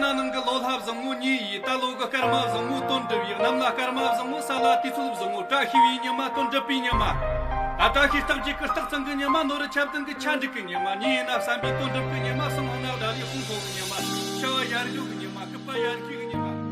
나는 그 롤합 정무니 달로가 karma 정무 돈드비 남나 karma 정무 살라티 술 정무 타히위냐마 돈드비냐마 아타히 땅지 크스탁 상그냐마 노르 찹든 그 찬드크냐마 니나 삼비 돈드비냐마 성나 다리 홍소냐마 샤야르주냐마 급바야르키냐마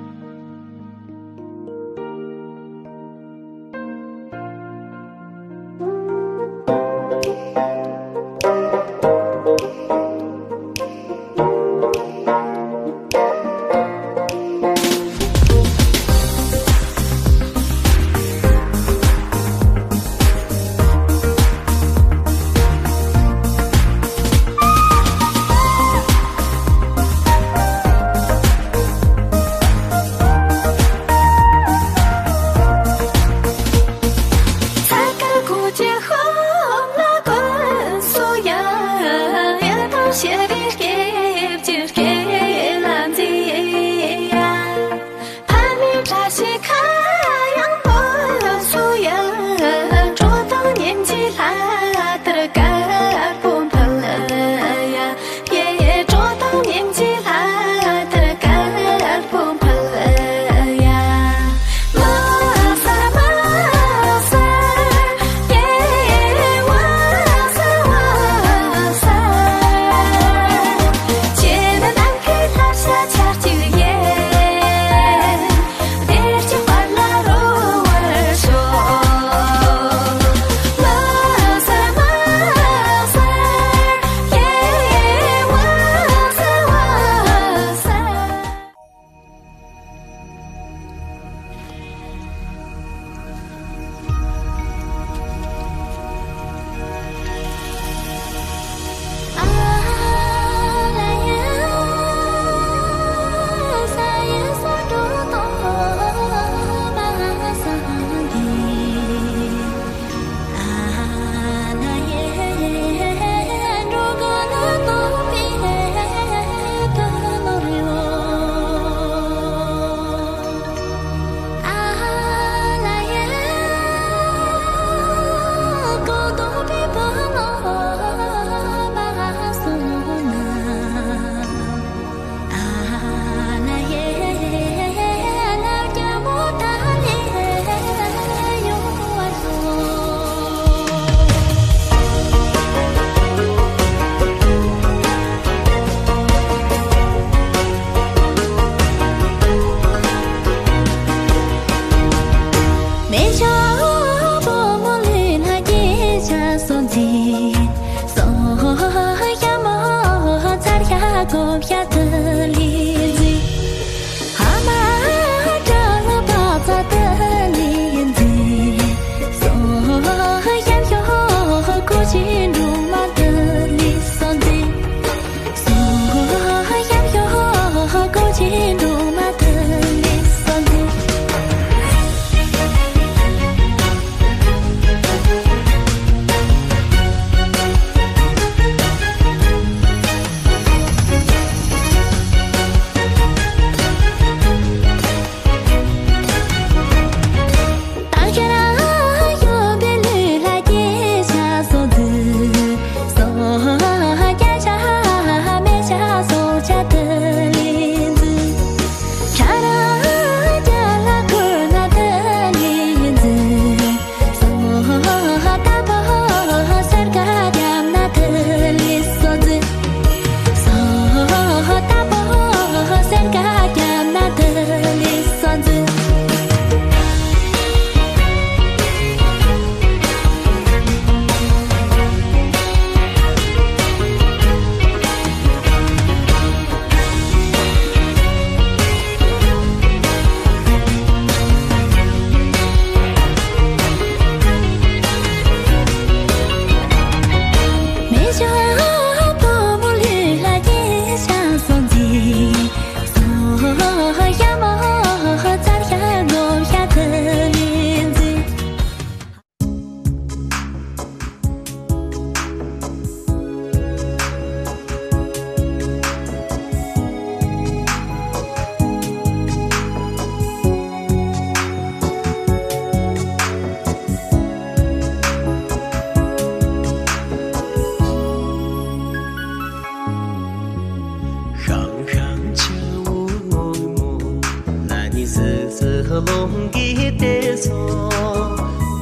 long gi te so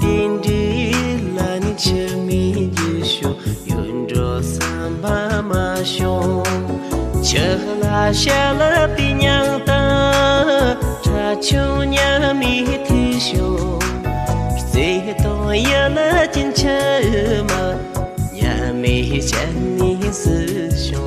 tin di lan che mi ji shu yun ro sam ba ma shu che la sha la pi nyang ta cha chu nya mi thi shu ze to ya la chin che ma nya mi chen ni si shu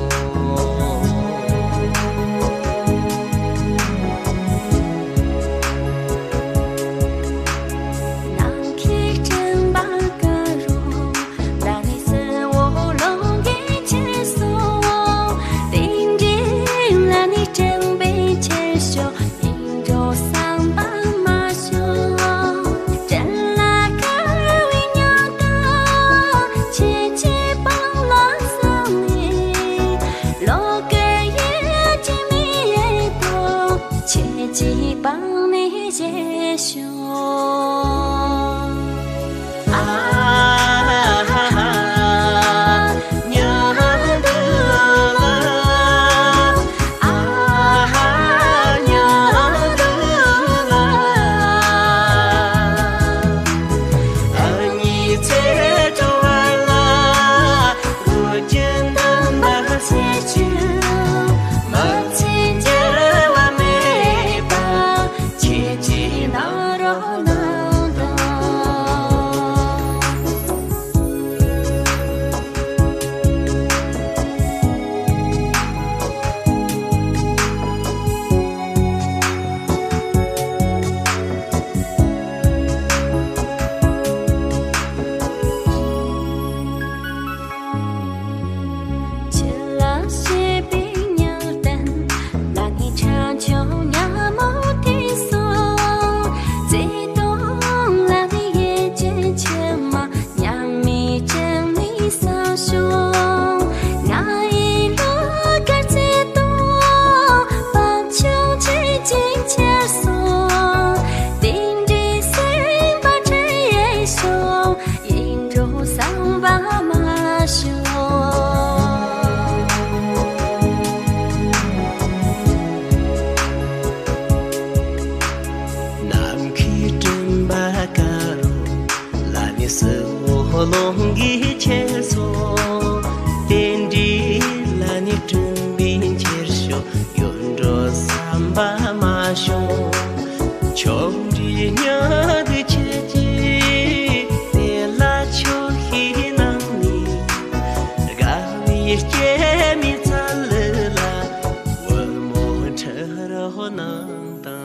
long gi che so ten di la ni tun bin che sho yon ro sam ba ma sho chom di nya de che ji de la cho hi na ni ga mi che mi zal la wo mo che ro na ta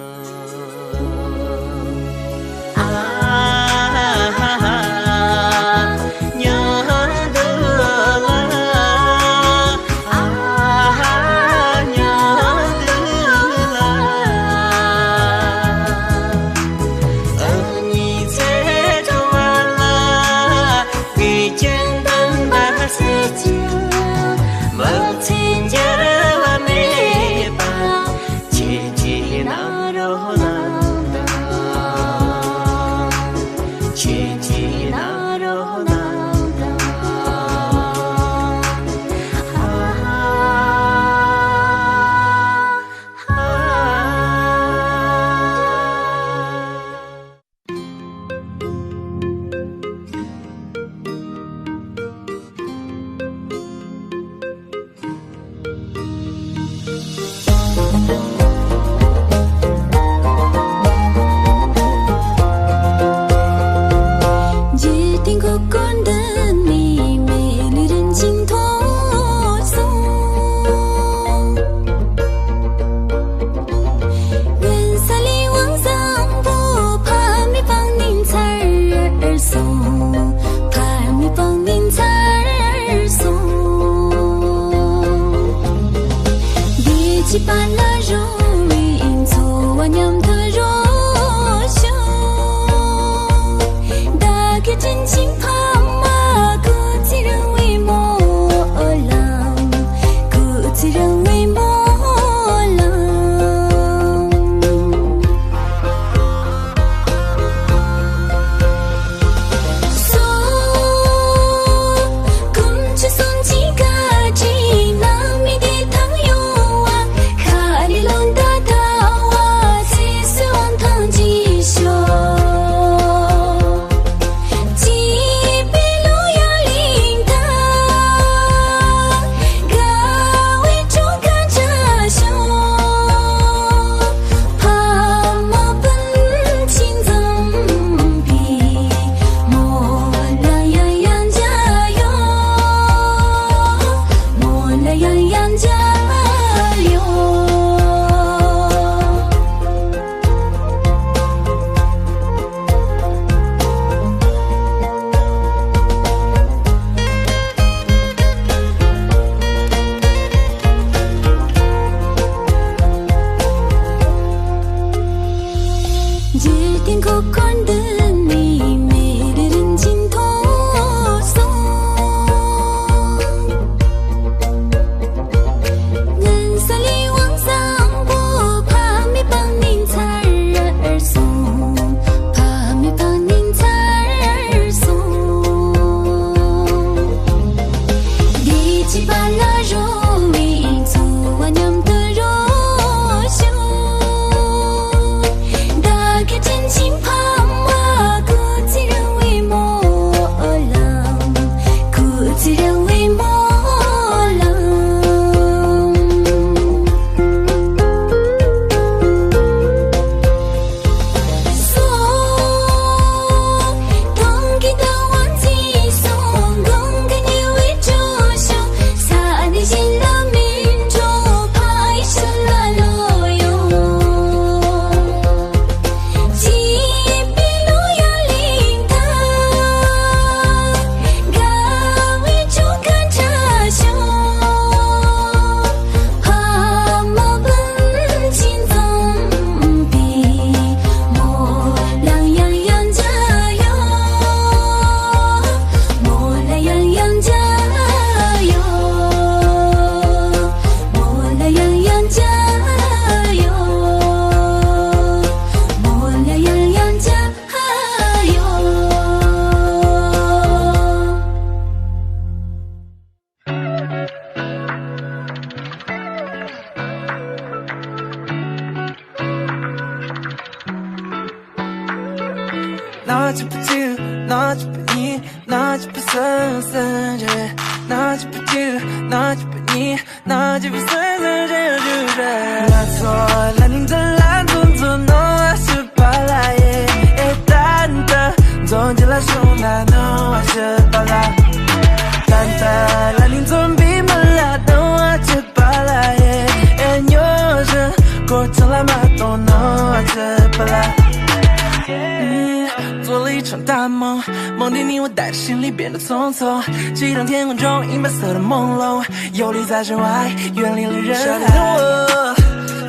做了一场大梦，梦里你我带着行李变得匆匆，激荡天空中银白色的朦胧，游离在身外，远离了人海。等我，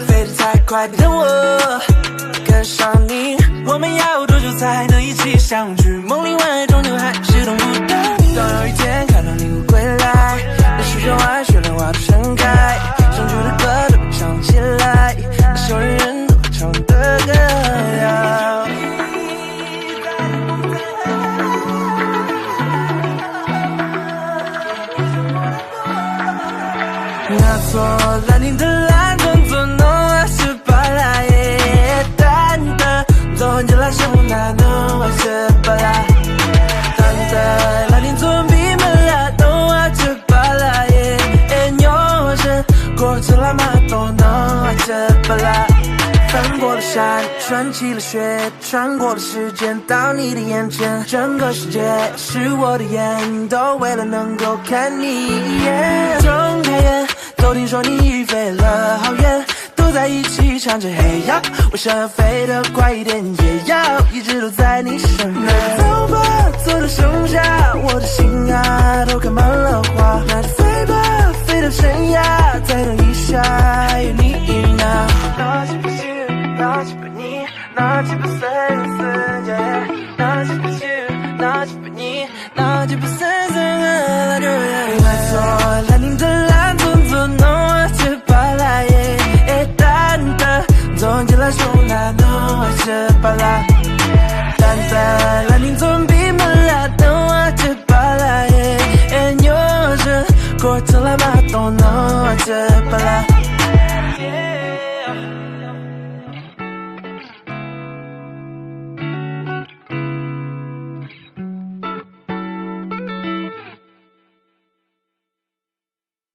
飞得太快，等我跟上你，我们要多久才能一起相聚？梦里外终究还是等不到你。当有一天看到你会归来，那许愿花绚烂花都盛开，想去的歌都被唱起来，那首人人都会唱的歌谣。拿错了你的蓝，装作浓还是巴拉耶？淡的，昨天来生那浓还是巴拉？淡的，来你昨比们俩浓还是巴拉耶？牛是过去了嘛都浓还是巴拉？翻过了山，穿起了雪，穿过了时间，到你的眼前，整个世界是我的眼，都为了能够看你一眼。睁开眼，都听说你飞了好远，都在一起唱着嘿呀，我想要飞得快一点，也要一直都在你身边。走吧，走到盛夏，我的心啊都开满了花，那就飞吧，飞到天涯，再等一下，有你那。那是不是？那是不你，那是不是世界？那是不是？那是不你，那是不是世界？买错了你的蓝，装作浓还是巴拉耶？淡的，总结来说那浓还是巴拉？淡的，蓝你总比们俩浓还是巴拉耶？牛是过头了嘛，都浓还是巴拉？